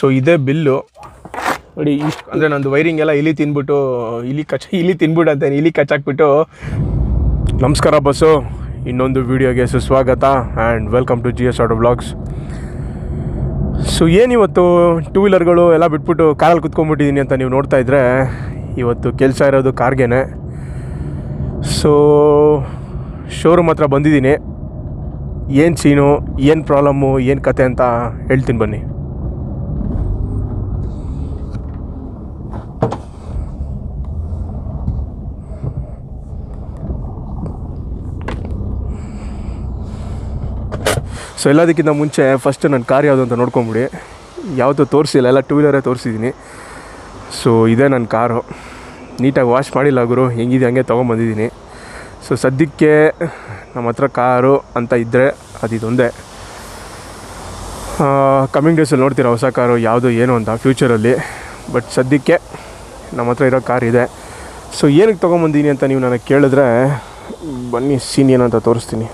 So ಇದೇ bill ನೋಡಿ. ಇಷ್ಟು ಅಂದರೆ ನಂದು ವೈರಿಂಗ್ ಎಲ್ಲ ಇಲಿ ತಿಂದ್ಬಿಟ್ಟು ಇಲಿ ಕಚ್ಚಾಕ್ಬಿಟ್ಟು. ನಮಸ್ಕಾರ ಬಸ್ಸು, ಇನ್ನೊಂದು ವೀಡಿಯೋಗೆ ಸುಸ್ವಾಗತ and welcome to GSAUTOVLOGS. So ಏನಿವತ್ತು ಟೂ ವೀಲರ್ಗಳು ಎಲ್ಲ ಬಿಟ್ಬಿಟ್ಟು ಕಾರಲ್ಲಿ ಕುತ್ಕೊಂಡ್ಬಿಟ್ಟಿದ್ದೀನಿ ಅಂತ ನೀವು ನೋಡ್ತಾ ಇದ್ದರೆ, ಇವತ್ತು ಕೆಲಸ ಇರೋದು ಕಾರ್ಗೇನೆ. ಸೊ ಶೋರೂಮ್ ಹತ್ರ ಬಂದಿದ್ದೀನಿ. ಏನು ಸೀನು, ಏನು ಪ್ರಾಬ್ಲಮ್ಮು, ಏನು ಕತೆ ಅಂತ ಹೇಳ್ತೀನಿ ಬನ್ನಿ. ಸೊ ಎಲ್ಲದಕ್ಕಿಂತ ಮುಂಚೆ ಫಸ್ಟ್ ನನ್ನ ಕಾರ್ ಯಾವುದು ಅಂತ ನೋಡ್ಕೊಂಬಿಡಿ. ಯಾವುದು ತೋರಿಸಿಲ್ಲ, ಎಲ್ಲ ಟೂ ವೀಲರೇ ತೋರಿಸಿದ್ದೀನಿ. ಸೊ ಇದೇ ನನ್ನ ಕಾರು. ನೀಟಾಗಿ ವಾಶ್ ಮಾಡಿಲ್ಲ ಗುರು, ಹೆಂಗಿದೆ ಹಂಗೆ ತೊಗೊಂಬಂದಿದ್ದೀನಿ. ಸೊ ಸದ್ಯಕ್ಕೆ ನಮ್ಮ ಹತ್ರ ಕಾರು ಅಂತ ಇದ್ದರೆ ಅದೊಂದೇ. ಕಮ್ಮಿಂಗ್ ಡೇಸಲ್ಲಿ ನೋಡ್ತೀರಾ ಹೊಸ ಕಾರು ಯಾವುದು ಏನು ಅಂತ ಫ್ಯೂಚರಲ್ಲಿ. ಬಟ್ ಸದ್ಯಕ್ಕೆ ನಮ್ಮ ಹತ್ರ ಇರೋ ಕಾರ್ ಇದೆ. ಸೊ ಏನಕ್ಕೆ ತೊಗೊಂಬಂದಿದ್ದೀನಿ ಅಂತ ನೀವು ನನಗೆ ಕೇಳಿದ್ರೆ ಬನ್ನಿ ಸೀನ್ ಏನಂತ ತೋರಿಸ್ತೀನಿ.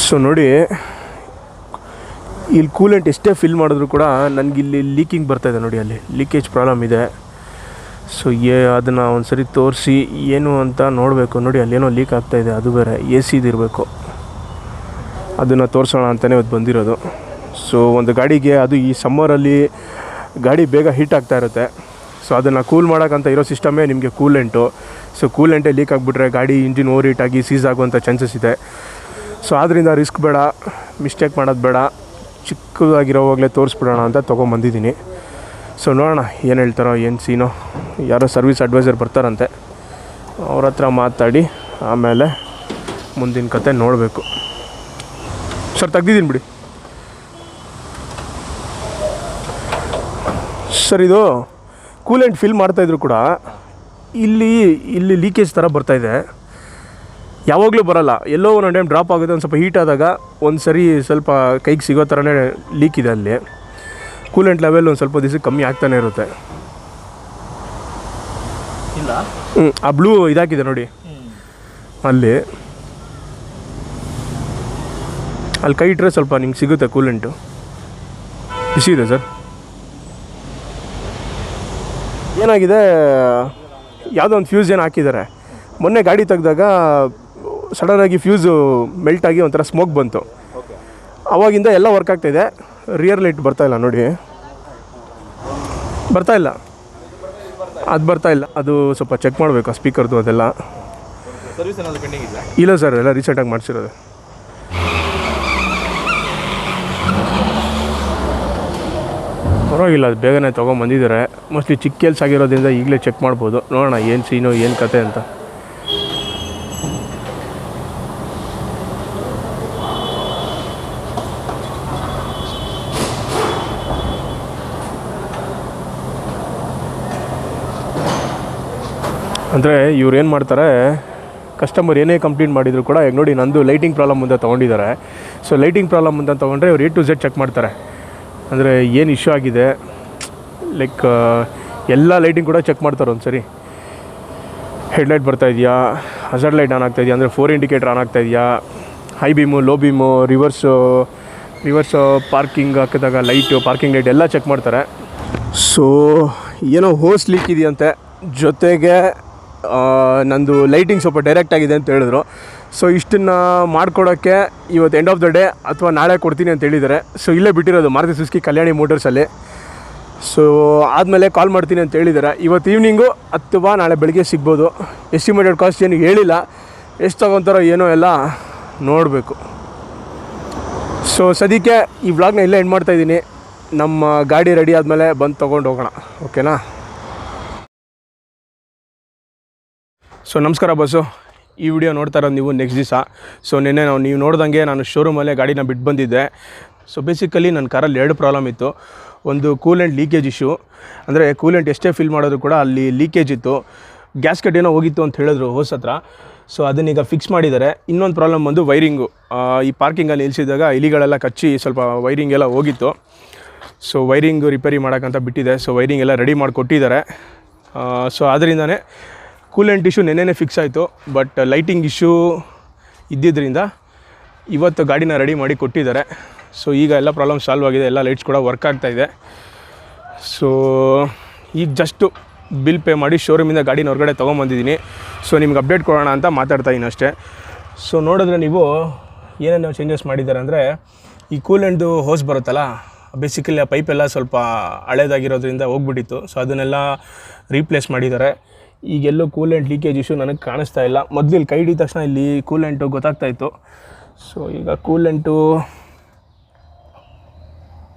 ಸೊ ನೋಡಿ, ಇಲ್ಲಿ ಕೂಲೆಂಟ್ ಎಷ್ಟೇ ಫಿಲ್ ಮಾಡಿದ್ರು ಕೂಡ ನನಗಿಲ್ಲಿ ಲೀಕಿಂಗ್ ಬರ್ತಾಯಿದೆ ನೋಡಿ, ಅಲ್ಲಿ ಲೀಕೇಜ್ ಪ್ರಾಬ್ಲಮ್ ಇದೆ. ಸೊ ಅದನ್ನು ಒಂದು ಸರಿ ತೋರಿಸಿ ಏನು ಅಂತ ನೋಡಬೇಕು. ನೋಡಿ ಅಲ್ಲೇನೋ ಲೀಕ್ ಆಗ್ತಾಯಿದೆ, ಅದು ಬೇರೆ AC ಇರಬೇಕು. ಅದನ್ನು ತೋರಿಸೋಣ ಅಂತಲೇ ಇವತ್ತು ಬಂದಿರೋದು. ಸೊ ಒಂದು ಗಾಡಿಗೆ, ಅದು ಈ ಸಮ್ಮರಲ್ಲಿ ಗಾಡಿ ಬೇಗ ಹೀಟ್ ಆಗ್ತಾ ಇರುತ್ತೆ. ಸೊ ಅದನ್ನು ಕೂಲ್ ಮಾಡೋಕ್ಕಂತ ಇರೋ ಸಿಸ್ಟಮೇ ನಿಮಗೆ ಕೂಲೆಂಟು. ಸೊ ಕೂಲೆಂಟೇ ಲೀಕ್ ಆಗಿಬಿಟ್ರೆ ಗಾಡಿ ಇಂಜಿನ್ ಓವರ್ ಹೀಟ್ ಆಗಿ ಸೀಸ್ ಆಗುವಂಥ ಚಾನ್ಸಸ್ ಇದೆ. ಸೊ ಆದ್ದರಿಂದ ರಿಸ್ಕ್ ಬೇಡ, ಮಿಸ್ಟೇಕ್ ಮಾಡೋದು ಬೇಡ, ಚಿಕ್ಕದಾಗಿರೋವಾಗಲೇ ತೋರಿಸ್ಬಿಡೋಣ ಅಂತ ತೊಗೊಂಬಂದಿದ್ದೀನಿ. ಸೊ ನೋಡೋಣ ಏನು ಹೇಳ್ತಾರೋ, ಏನು ಸೀನೋ. ಯಾರೋ ಸರ್ವಿಸ್ ಅಡ್ವೈಸರ್ ಬರ್ತಾರಂತೆ, ಅವ್ರ ಹತ್ರ ಮಾತಾಡಿ ಆಮೇಲೆ ಮುಂದಿನ ಕತೆ ನೋಡಬೇಕು. ಸರ್ ತೆಗ್ದಿದ್ದೀನಿ ಬಿಡಿ. ಸರ್ ಇದು ಕೂಲೆಂಟ್ ಫಿಲ್ ಮಾಡ್ತಾಯಿದ್ರು ಕೂಡ ಇಲ್ಲಿ ಲೀಕೇಜ್ ಥರ ಬರ್ತಾಯಿದೆ. ಯಾವಾಗಲೂ ಬರೋಲ್ಲ, ಎಲ್ಲೋ ಒಂದೊಂದು ಟೈಮ್ ಡ್ರಾಪ್ ಆಗುತ್ತೆ. ಒಂದು ಸ್ವಲ್ಪ ಹೀಟ್ ಆದಾಗ ಒಂದು ಸರಿ ಸ್ವಲ್ಪ ಕೈಗೆ ಸಿಗೋ ಥರನೇ ಲೀಕ್ ಇದೆ. ಅಲ್ಲಿ ಕೂಲೆಂಟ್ ಲೆವೆಲ್ ಒಂದು ಸ್ವಲ್ಪ ದಿವಸ ಕಮ್ಮಿ ಆಗ್ತಾನೆ ಇರುತ್ತೆ. ಇಲ್ಲ ಆ ಬ್ಲೂ ಇದಾಕಿದೆ ನೋಡಿ, ಅಲ್ಲಿ ಕೈ ಇಟ್ಟರೆ ಸ್ವಲ್ಪ ನಿಮ್ಗೆ ಸಿಗುತ್ತೆ ಕೂಲೆಂಟು. ಬಿಸಿ ಇದೆ ಸರ್. ಏನಾಗಿದೆ, ಯಾವುದೋ ಒಂದು ಫ್ಯೂಸ್ ಏನು ಹಾಕಿದ್ದಾರೆ. ಮೊನ್ನೆ ಗಾಡಿ ತೆಗೆದಾಗ ಸಡನ್ನಾಗಿ ಫ್ಯೂಸು ಮೆಲ್ಟಾಗಿ ಒಂಥರ ಸ್ಮೋಕ್ ಬಂತು. ಅವಾಗಿಂದ ಎಲ್ಲ ವರ್ಕ್ ಆಗ್ತಾಯಿದೆ. ರಿಯರ್ ಲೈಟ್ ಬರ್ತಾಯಿಲ್ಲ ನೋಡಿ, ಬರ್ತಾಯಿಲ್ಲ. ಅದು ಸ್ವಲ್ಪ ಚೆಕ್ ಮಾಡಬೇಕು ಆ ಸ್ಪೀಕರ್ದು ಅದೆಲ್ಲ. ಸರ್ವಿಸ್ ಏನಾದರೂ ಪೆಂಡಿಂಗ್ ಇದೆಯಾ? ಇಲ್ಲ ಸರ್, ಎಲ್ಲ ರೀಸೆಂಟಾಗಿ ಮಾಡಿಸಿರೋದು. ಪರವಾಗಿಲ್ಲ, ಅದು ಬೇಗನೆ ತೊಗೊಂಬಂದಿದ್ದಾರೆ. ಮೋಸ್ಟ್ಲಿ ಚಿಕ್ಕ ಕೆಲಸ ಆಗಿರೋದ್ರಿಂದ ಈಗಲೇ ಚೆಕ್ ಮಾಡ್ಬೋದು. ನೋಡೋಣ ಏನು ಸೀನು, ಏನು ಕತೆ ಅಂತ. ಅಂದರೆ ಇವ್ರು ಏನು ಮಾಡ್ತಾರೆ, ಕಸ್ಟಮರ್ ಏನೇ ಕಂಪ್ಲೇಂಟ್ ಮಾಡಿದ್ರು ಕೂಡ, ಈಗ ನೋಡಿ ನಂದು ಲೈಟಿಂಗ್ ಪ್ರಾಬ್ಲಮ್ ಅಂತ ತೊಗೊಂಡಿದ್ದಾರೆ. ಸೊ ಲೈಟಿಂಗ್ ಪ್ರಾಬ್ಲಮ್ ಅಂತ ತೊಗೊಂಡ್ರೆ ಇವ್ರು A to Z ಚೆಕ್ ಮಾಡ್ತಾರೆ. ಅಂದರೆ ಏನು ಇಶ್ಯೂ ಆಗಿದೆ, ಲೈಕ್ ಎಲ್ಲ ಲೈಟಿಂಗ್ ಕೂಡ ಚೆಕ್ ಮಾಡ್ತಾರೆ ಒಂದು ಸರಿ. ಹೆಡ್ಲೈಟ್ ಬರ್ತಾಯಿದೆಯಾ, ಹಜಾರ್ಡ್ ಲೈಟ್ ಆನ್ ಆಗ್ತಾಯಿದೆಯಾ, ಅಂದರೆ 4 ಇಂಡಿಕೇಟರ್ ಆನ್ ಆಗ್ತಾಯಿದೆಯಾ, high beam, low beam, reverse parking ಹಾಕಿದಾಗ ಲೈಟು, ಪಾರ್ಕಿಂಗ್ ಲೈಟ್ ಎಲ್ಲ ಚೆಕ್ ಮಾಡ್ತಾರೆ. ಸೊ ಏನೋ ಹೋಸ್ ಲೀಕ್ ಇದೆಯಂತೆ, ಜೊತೆಗೆ ನಂದು ಲೈಟಿಂಗ್ ಸ್ವಲ್ಪ ಡೈರೆಕ್ಟ್ ಆಗಿದೆ ಅಂತ ಹೇಳಿದ್ರು. ಸೊ ಇಷ್ಟನ್ನು ಮಾಡಿಕೊಡೋಕ್ಕೆ ಇವತ್ತು ಎಂಡ್ ಆಫ್ ದ ಡೇ ಅಥವಾ ನಾಳೆ ಕೊಡ್ತೀನಿ ಅಂತ ಹೇಳಿದ್ದಾರೆ. ಸೊ ಇಲ್ಲೇ ಬಿಟ್ಟಿರೋದು ಮಾರುತಿ ಸುಜುಕಿ ಕಲ್ಯಾಣಿ ಮೋಟರ್ಸಲ್ಲಿ. ಸೊ ಆದಮೇಲೆ ಕಾಲ್ ಮಾಡ್ತೀನಿ ಅಂತ ಹೇಳಿದ್ದಾರೆ. ಇವತ್ತು ಈವ್ನಿಂಗು ಅಥವಾ ನಾಳೆ ಬೆಳಗ್ಗೆ ಸಿಗ್ಬೋದು. ಎಸ್ಟಿಮೇಟೆಡ್ ಕಾಸ್ಟ್ ಏನು ಹೇಳಿಲ್ಲ, ಎಷ್ಟು ತೊಗೊತಾರೋ ಏನೋ ಎಲ್ಲ ನೋಡಬೇಕು. ಸೊ ಸದ್ಯಕ್ಕೆ ಈ ವ್ಲಾಗ್ನ ಇಲ್ಲೇ ಎಂಡ್ ಮಾಡ್ತಾಯಿದ್ದೀನಿ. ನಮ್ಮ ಗಾಡಿ ರೆಡಿ ಆದಮೇಲೆ ಬಂದು ತೊಗೊಂಡು ಹೋಗೋಣ, ಓಕೆನಾ? ಸೊ ನಮಸ್ಕಾರ ಬಸ್ಸು. ಈ ವಿಡಿಯೋ ನೋಡ್ತಾ ಇರೋದು ನೀವು ನೆಕ್ಸ್ಟ್ ದಿವಸ. ಸೊ ನಿನ್ನೆ ನೀವು ನೋಡ್ದಂಗೆ ನಾನು ಶೋರೂಮಲ್ಲೇ ಗಾಡಿನ ಬಿಟ್ಟು ಬಂದಿದ್ದೆ. ಸೊ ಬೇಸಿಕಲಿ ನನ್ನ ಕಾರಲ್ಲಿ 2 ಪ್ರಾಬ್ಲಮ್ ಇತ್ತು. ಒಂದು ಕೂಲೆಂಟ್ ಲೀಕೇಜ್ ಇಶ್ಯೂ, ಅಂದರೆ ಕೂಲೆಂಟ್ ಎಷ್ಟೇ ಫಿಲ್ ಮಾಡೋದು ಕೂಡ ಅಲ್ಲಿ ಲೀಕೇಜ್ ಇತ್ತು. ಗ್ಯಾಸ್ಕೆಟ್ ಏನೋ ಹೋಗಿತ್ತು ಅಂತ ಹೇಳಿದ್ರು ಹೋಸ್ ಹತ್ರ. ಸೊ ಅದನ್ನೀಗ ಫಿಕ್ಸ್ ಮಾಡಿದ್ದಾರೆ. ಇನ್ನೊಂದು ಪ್ರಾಬ್ಲಮ್ ಬಂದು ವೈರಿಂಗು. ಈ ಪಾರ್ಕಿಂಗಲ್ಲಿ ನಿಲ್ಲಿಸಿದಾಗ ಇಲಿಗಳೆಲ್ಲ ಕಚ್ಚಿ ಸ್ವಲ್ಪ ವೈರಿಂಗ್ ಎಲ್ಲ ಹೋಗಿತ್ತು. ಸೊ ವೈರಿಂಗು ರಿಪೇರಿ ಮಾಡೋಕ್ಕಂತ ಬಿಟ್ಟಿದೆ. ಸೊ ವೈರಿಂಗ್ ಎಲ್ಲ ರೆಡಿ ಮಾಡಿ ಕೊಟ್ಟಿದ್ದಾರೆ. ಸೊ ಅದರಿಂದನೇ ಕೂಲೆಂಟ್ ಇಶ್ಯೂ ನೆನ್ನೆನೇ ಫಿಕ್ಸ್ ಆಯಿತು. ಬಟ್ ಲೈಟಿಂಗ್ ಇಶ್ಯೂ ಇದ್ದಿದ್ದರಿಂದ ಇವತ್ತು ಗಾಡಿನ ರೆಡಿ ಮಾಡಿ ಕೊಟ್ಟಿದ್ದಾರೆ. ಸೊ ಈಗ ಎಲ್ಲ ಪ್ರಾಬ್ಲಮ್ ಸಾಲ್ವ್ ಆಗಿದೆ, ಎಲ್ಲ ಲೈಟ್ಸ್ ಕೂಡ ವರ್ಕ್ ಆಗ್ತಾಯಿದೆ. ಸೊ ಈಗ ಜಸ್ಟು ಬಿಲ್ ಪೇ ಮಾಡಿ ಶೋರೂಮಿಂದ ಗಾಡಿನ ಹೊರಗಡೆ ತೊಗೊಂಬಂದಿದ್ದೀನಿ. ಸೊ ನಿಮ್ಗೆ ಅಪ್ಡೇಟ್ ಕೊಡೋಣ ಅಂತ ಮಾತಾಡ್ತಾಯಿದ್ದೀನಿ ಅಷ್ಟೇ. ಸೊ ನೋಡಿದ್ರೆ ನೀವು ಏನೇನು ಚೇಂಜಸ್ ಮಾಡಿದ್ದಾರೆ ಅಂದರೆ, ಈ ಕೂಲೆಂಟ್ದು ಹೋಸ್ ಬರುತ್ತಲ್ಲ, ಬೇಸಿಕಲಿ ಆ ಪೈಪೆಲ್ಲ ಸ್ವಲ್ಪ ಹಳೇದಾಗಿರೋದ್ರಿಂದ ಹೋಗ್ಬಿಟ್ಟಿತ್ತು. ಸೊ ಅದನ್ನೆಲ್ಲ ರೀಪ್ಲೇಸ್ ಮಾಡಿದ್ದಾರೆ. ಈಗೆಲ್ಲೂ ಕೂಲೆಂಟ್ ಲೀಕೇಜ್ ಇಶ್ಯೂ ನನಗೆ ಕಾಣಿಸ್ತಾ ಇಲ್ಲ. ಮೊದಲು ಇಲ್ಲಿ ಕೈ ಹಿಡಿದ ತಕ್ಷಣ ಇಲ್ಲಿ ಕೂಲೆಂಟು ಗೊತ್ತಾಗ್ತಾಯಿತ್ತು. ಸೊ ಈಗ ಕೂಲೆಂಟು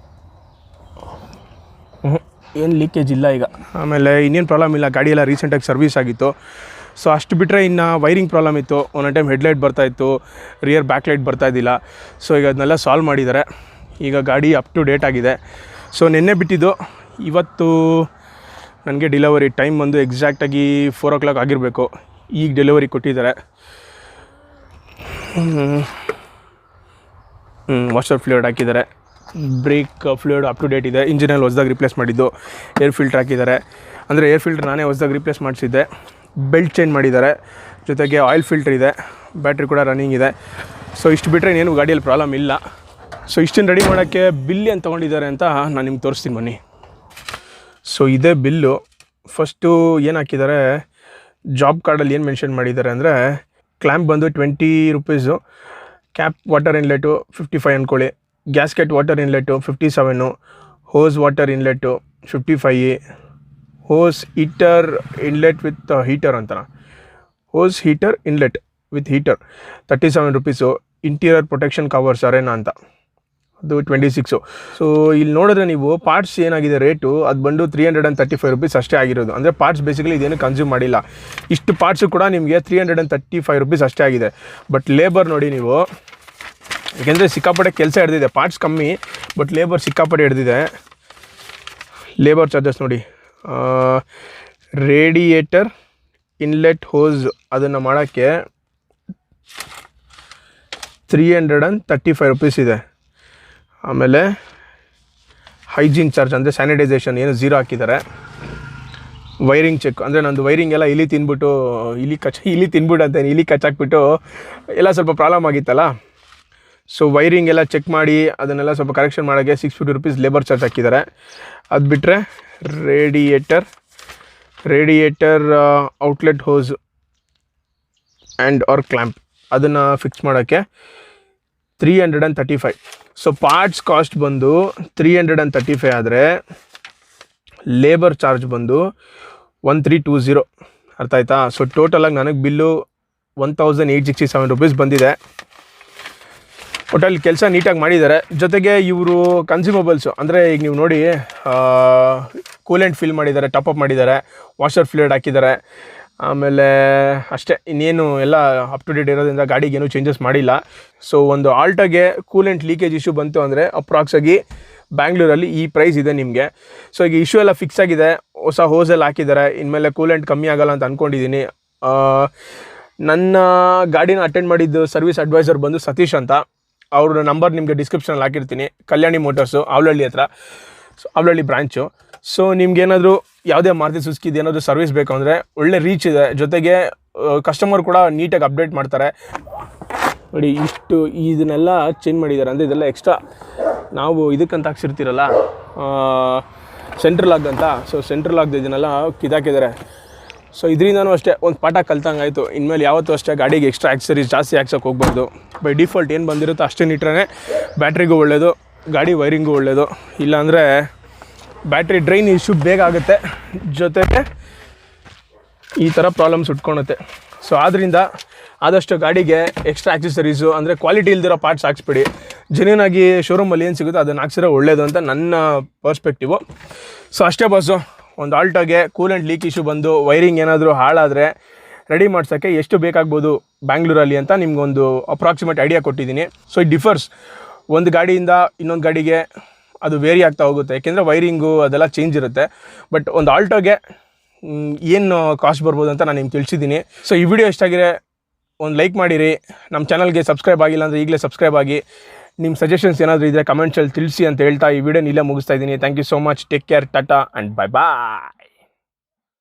ಏನು ಲೀಕೇಜ್ ಇಲ್ಲ ಈಗ. ಆಮೇಲೆ ಇನ್ನೇನು ಪ್ರಾಬ್ಲಮ್ ಇಲ್ಲ, ಗಾಡಿಯೆಲ್ಲ ರೀಸೆಂಟಾಗಿ ಸರ್ವಿಸ್ ಆಗಿತ್ತು. ಸೊ ಅಷ್ಟು ಬಿಟ್ಟರೆ ಇನ್ನು ವೈರಿಂಗ್ ಪ್ರಾಬ್ಲಮ್ ಇತ್ತು. ಒಂದೊಂದು ಟೈಮ್ ಹೆಡ್ಲೈಟ್ ಬರ್ತಾಯಿತ್ತು, ರಿಯರ್ ಬ್ಯಾಕ್ ಲೈಟ್ ಬರ್ತಾಯಿದ್ದಿಲ್ಲ. ಸೊ ಈಗ ಅದನ್ನೆಲ್ಲ ಸಾಲ್ವ್ ಮಾಡಿದ್ದಾರೆ. ಈಗ ಗಾಡಿ ಅಪ್ ಟು ಡೇಟ್ ಆಗಿದೆ. ಸೊ ನಿನ್ನೆ ಬಿಟ್ಟಿದ್ದು, ಇವತ್ತು ನನಗೆ ಡೆಲಿವರಿ ಟೈಮ್ ಬಂದು ಎಕ್ಸಾಕ್ಟಾಗಿ 4 o'clock ಆಗಿರಬೇಕು. ಈಗ ಡೆಲಿವರಿ ಕೊಟ್ಟಿದ್ದಾರೆ. ವಾಷರ್ ಫ್ಲೂಯಿಡ್ ಹಾಕಿದ್ದಾರೆ, brake fluid up to date ಇದೆ. ಇಂಜಿನಲ್ಲಿ ಹೊಸದಾಗಿ ರಿಪ್ಲೇಸ್ ಮಾಡಿದ್ದು. ಏರ್ ಫಿಲ್ಟ್ರ್ ಹಾಕಿದ್ದಾರೆ, ಅಂದರೆ ಏರ್ ಫಿಲ್ಟ್ರ್ ನಾನೇ ಹೊಸದಾಗಿ ರಿಪ್ಲೇಸ್ ಮಾಡಿಸಿದ್ದೆ. ಬೆಲ್ಟ್ ಚೇಂಜ್ ಮಾಡಿದ್ದಾರೆ, ಜೊತೆಗೆ ಆಯಿಲ್ ಫಿಲ್ಟ್ರ್ ಇದೆ, ಬ್ಯಾಟ್ರಿ ಕೂಡ ರನ್ನಿಂಗ್ ಇದೆ. ಸೊ ಇಷ್ಟು ಬಿಟ್ಟರೆ ಇನ್ನೇನು ಗಾಡಿಯಲ್ಲಿ ಪ್ರಾಬ್ಲಮ್ ಇಲ್ಲ. ಸೊ ಇಷ್ಟನ್ನು ರೆಡಿ ಮಾಡೋಕ್ಕೆ ಬಿಲ್ ಏನು ತೊಗೊಂಡಿದ್ದಾರೆ ಅಂತ ನಾನು ನಿಮ್ಗೆ ತೋರಿಸ್ತೀನಿ ಬನ್ನಿ. ಸೊ ಇದೇ ಬಿಲ್ಲು. ಫಸ್ಟು ಏನು ಹಾಕಿದ್ದಾರೆ, ಜಾಬ್ ಕಾರ್ಡಲ್ಲಿ ಏನು ಮೆನ್ಷನ್ ಮಾಡಿದ್ದಾರೆ ಅಂದರೆ, ಕ್ಲ್ಯಾಂಪ್ ಬಂದು 20 rupees, ಕ್ಯಾಪ್ ವಾಟರ್ ಇನ್ಲೆಟು 55 ಅಂದ್ಕೊಳ್ಳಿ, gasket water inlet 57, hose water inlet 55, hose heater inlet with heater ಅಂತಾನೆ, hose heater inlet with heater 37 rupees, interior protection covers Arena ಅಂತ ಅದು 26. ಸೊ ಇಲ್ಲಿ ನೋಡಿದ್ರೆ ನೀವು ಪಾರ್ಟ್ಸ್ ಏನಾಗಿದೆ ರೇಟು, ಅದು ಬಂದು 335 rupees ಅಷ್ಟೇ ಆಗಿರೋದು. ಅಂದರೆ ಪಾರ್ಟ್ಸ್ ಬೇಸಿಕಲಿ ಇದೇನು ಕನ್ಸ್ಯೂಮ್ ಮಾಡಿಲ್ಲ. ಇಷ್ಟು ಪಾರ್ಟ್ಸು ಕೂಡ ನಿಮಗೆ 335 rupees ಅಷ್ಟೇ ಆಗಿದೆ. ಬಟ್ ಲೇಬರ್ ನೋಡಿ ನೀವು, ಯಾಕೆಂದರೆ ಸಿಕ್ಕಾಪಟ್ಟೆ ಕೆಲಸ ಹಿಡ್ದಿದೆ. ಪಾರ್ಟ್ಸ್ ಕಮ್ಮಿ, ಬಟ್ ಲೇಬರ್ ಸಿಕ್ಕಾಪಟ್ಟೆ ಹಿಡ್ದಿದೆ. ಲೇಬರ್ ಚಾರ್ಜಸ್ ನೋಡಿ, ರೇಡಿಯೇಟರ್ ಇನ್ಲೆಟ್ ಹೋಸ್ ಅದನ್ನು ಮಾಡೋಕ್ಕೆ 335 rupees ಇದೆ. ಆಮೇಲೆ ಹೈಜೀನ್ ಚಾರ್ಜ್ ಅಂದರೆ ಸ್ಯಾನಿಟೈಸೇಷನ್ ಏನು 0 ಹಾಕಿದ್ದಾರೆ. ವೈರಿಂಗ್ ಚೆಕ್ ಅಂದರೆ ನಂದು ವೈರಿಂಗ್ ಎಲ್ಲ ಇಲಿ ತಿಂದ್ಬಿಟ್ಟು ಇಲಿ ಕಚ್ಚಾಕ್ಬಿಟ್ಟು ಎಲ್ಲ ಸ್ವಲ್ಪ ಪ್ರಾಬ್ಲಮ್ ಆಗಿತ್ತಲ್ಲ. ಸೊ ವೈರಿಂಗ್ ಎಲ್ಲ ಚೆಕ್ ಮಾಡಿ ಅದನ್ನೆಲ್ಲ ಸ್ವಲ್ಪ ಕರೆಕ್ಷನ್ ಮಾಡೋಕ್ಕೆ 650 rupees ಲೇಬರ್ ಚಾರ್ಜ್ ಹಾಕಿದ್ದಾರೆ. ಅದು ಬಿಟ್ಟರೆ ರೇಡಿಯೇಟರ್ ಔಟ್ಲೆಟ್ ಹೋಸ್ ಆ್ಯಂಡ್ ಆರ್ ಕ್ಲ್ಯಾಂಪ್ ಅದನ್ನು ಫಿಕ್ಸ್ ಮಾಡೋಕ್ಕೆ 335. ಸೊ ಪಾರ್ಟ್ಸ್ ಕಾಸ್ಟ್ ಬಂದು 335 ಆದರೆ ಲೇಬರ್ ಚಾರ್ಜ್ ಬಂದು 1320. ಅರ್ಥ ಆಯ್ತಾ? ಸೊ ಟೋಟಲಾಗಿ ನನಗೆ ಬಿಲ್ಲು 1867 rupees ಬಂದಿದೆ. ಒಟ್ಟಲ್ಲಿ ಕೆಲಸ ನೀಟಾಗಿ ಮಾಡಿದ್ದಾರೆ. ಜೊತೆಗೆ ಇವರು ಕನ್ಸ್ಯೂಮಬಲ್ಸು ಅಂದರೆ ಈಗ ನೀವು ನೋಡಿ, ಕೂಲೆಂಟ್ ಫಿಲ್ ಮಾಡಿದ್ದಾರೆ, ಟಾಪಪ್ ಮಾಡಿದ್ದಾರೆ, ವಾಷರ್ ಫ್ಲೂಯಿಡ್ ಹಾಕಿದ್ದಾರೆ. ಆಮೇಲೆ ಅಷ್ಟೇ, ಇನ್ನೇನು ಎಲ್ಲ ಅಪ್ ಟು ಡೇಟ್ ಇರೋದ್ರಿಂದ ಗಾಡಿಗೇನು ಚೇಂಜಸ್ ಮಾಡಿಲ್ಲ. ಸೊ ಒಂದು ಆಲ್ಟೋಗೆ ಕೂಲೆಂಟ್ ಲೀಕೇಜ್ ಇಶ್ಯೂ ಬಂತು ಅಂದರೆ ಅಪ್ರಾಕ್ಸಾಗಿ ಬ್ಯಾಂಗ್ಳೂರಲ್ಲಿ ಈ ಪ್ರೈಸ್ ಇದೆ ನಿಮಗೆ. ಸೊ ಈಗ ಇಶ್ಯೂ ಎಲ್ಲ ಫಿಕ್ಸ್ ಆಗಿದೆ, ಹೊಸ ಹೋಸೆಲ್ಲ ಹಾಕಿದ್ದಾರೆ. ಇನ್ಮೇಲೆ ಕೂಲೆಂಟ್ ಕಮ್ಮಿ ಆಗೋಲ್ಲ ಅಂತ ಅಂದ್ಕೊಂಡಿದ್ದೀನಿ. ನನ್ನ ಗಾಡಿನ ಅಟೆಂಡ್ ಮಾಡಿದ್ದು ಸರ್ವಿಸ್ ಅಡ್ವೈಸರ್ ಬಂದು ಸತೀಶ್ ಅಂತ. ಅವ್ರ ನಂಬರ್ ನಿಮಗೆ ಡಿಸ್ಕ್ರಿಪ್ಷನಲ್ಲಿ ಹಾಕಿರ್ತೀನಿ. ಕಲ್ಯಾಣಿ ಮೋಟರ್ಸು, ಆವಲಹಳ್ಳಿ ಹತ್ರ, ಆವಲಹಳ್ಳಿ ಬ್ರಾಂಚು. ಸೊ ನಿಮ್ಗೇನಾದರೂ ಯಾವುದೇ ಮಾರುತಿ ಸುಜುಕಿದು ಏನಾದರೂ ಸರ್ವಿಸ್ ಬೇಕು ಅಂದರೆ ಒಳ್ಳೆ ರೀಚ್ ಇದೆ. ಜೊತೆಗೆ ಕಸ್ಟಮರ್ ಕೂಡ ನೀಟಾಗಿ ಅಪ್ಡೇಟ್ ಮಾಡ್ತಾರೆ. ನೋಡಿ ಇಷ್ಟು ಇದನ್ನೆಲ್ಲ ಚೇಂಜ್ ಮಾಡಿದ್ದಾರೆ. ಅಂದರೆ ಇದೆಲ್ಲ ಎಕ್ಸ್ಟ್ರಾ ನಾವು ಇದಕ್ಕಂತ ಹಾಕ್ಸಿರ್ತೀರಲ್ಲ ಸೆಂಟ್ರಲ್ ಲಾಕ್ ಅಂತ. ಸೊ ಸೆಂಟ್ರಲ್ ಲಾಕ್ದು ಇದನ್ನೆಲ್ಲ ಕಿದಾಕಿದ್ದಾರೆ. ಸೊ ಇದರಿಂದನೂ ಅಷ್ಟೇ ಒಂದು ಪಾಠ ಕಲ್ತಂಗಾಯಿತು. ಇನ್ಮೇಲೆ ಯಾವತ್ತೂ ಅಷ್ಟೇ ಗಾಡಿಗೆ ಎಕ್ಸ್ಟ್ರಾ ಆಕ್ಸರೀಸ್ ಜಾಸ್ತಿ ಹಾಕ್ಸೋಕೆ ಹೋಗ್ಬಾರ್ದು. ಬೈ ಡಿಫಾಲ್ಟ್ ಏನು ಬಂದಿರುತ್ತೋ ಅಷ್ಟೇ ಇಟ್ಟರೆ ಬ್ಯಾಟ್ರಿಗೂ ಒಳ್ಳೆಯದು, ಗಾಡಿ ವೈರಿಂಗೂ ಒಳ್ಳೆಯದು. ಇಲ್ಲಾಂದರೆ ಬ್ಯಾಟ್ರಿ ಡ್ರೈನ್ ಇಶ್ಯೂ ಬೇಗ ಆಗುತ್ತೆ, ಜೊತೆಗೆ ಈ ಥರ ಪ್ರಾಬ್ಲಮ್ಸ್ ಉಟ್ಕೊಳುತ್ತೆ. ಸೊ ಆದ್ದರಿಂದ ಆದಷ್ಟು ಗಾಡಿಗೆ ಎಕ್ಸ್ಟ್ರಾ ಆಕ್ಸೆಸರೀಸು ಅಂದರೆ ಕ್ವಾಲಿಟಿ ಇಲ್ದಿರೋ ಪಾರ್ಟ್ಸ್ ಹಾಕ್ಸ್ಬಿಡಿ. ಜೆನ್ಯೂನ್ ಆಗಿ ಶೋರೂಮಲ್ಲಿ ಏನು ಸಿಗುತ್ತೋ ಅದನ್ನು ಹಾಕ್ಸಿರೋ ಒಳ್ಳೆಯದು ಅಂತ ನನ್ನ ಪರ್ಸ್ಪೆಕ್ಟಿವು. ಸೊ ಅಷ್ಟೇ ಬಸ್ಸು. ಒಂದು ಆಲ್ಟೋಗೆ ಕೂಲೆಂಟ್ ಲೀಕ್ ಇಶ್ಯೂ ಬಂದು ವೈರಿಂಗ್ ಏನಾದರೂ ಹಾಳಾದರೆ ರೆಡಿ ಮಾಡ್ಸೋಕ್ಕೆ ಎಷ್ಟು ಬೇಕಾಗ್ಬೋದು ಬ್ಯಾಂಗ್ಳೂರಲ್ಲಿ ಅಂತ ನಿಮ್ಗೊಂದು ಅಪ್ರಾಕ್ಸಿಮೇಟ್ ಐಡಿಯಾ ಕೊಟ್ಟಿದ್ದೀನಿ. ಸೊ ಇಟ್ ಡಿಫರ್ಸ್ ಒಂದು ಗಾಡಿಯಿಂದ ಇನ್ನೊಂದು ಗಾಡಿಗೆ, ಅದು ವೇರಿ ಆಗ್ತಾ ಹೋಗುತ್ತೆ. ಯಾಕೆಂದರೆ ವೈರಿಂಗು ಅದೆಲ್ಲ ಚೇಂಜ್ ಇರುತ್ತೆ. ಬಟ್ ಒಂದು ಆಲ್ಟೋಗೆ ಏನು ಕಾಸ್ಟ್ ಬರ್ಬೋದು ಅಂತ ನಾನು ನಿಮ್ಗೆ ತಿಳಿಸಿದ್ದೀನಿ. ಸೊ ಈ ವಿಡಿಯೋ ಎಷ್ಟಾಗಿದೆ ಒಂದು ಲೈಕ್ ಮಾಡಿರಿ. ನಮ್ಮ ಚಾನಲ್ಗೆ ಸಬ್ಸ್ಕ್ರೈಬ್ ಆಗಿಲ್ಲ ಅಂದರೆ ಈಗಲೇ ಸಬ್ಸ್ಕ್ರೈಬ್ ಆಗಿ. ನಿಮ್ಮ ಸಜೆಷನ್ಸ್ ಏನಾದರೂ ಇದ್ದರೆ ಕಮೆಂಟ್ಸಲ್ಲಿ ತಿಳಿಸಿ ಅಂತ ಹೇಳ್ತಾ ಈ ವಿಡಿಯೋನ ಇಲ್ಲೇ ಮುಗಿಸ್ತಾ ಇದ್ದೀನಿ. Thank you so much. Take care. Tata and bye bye.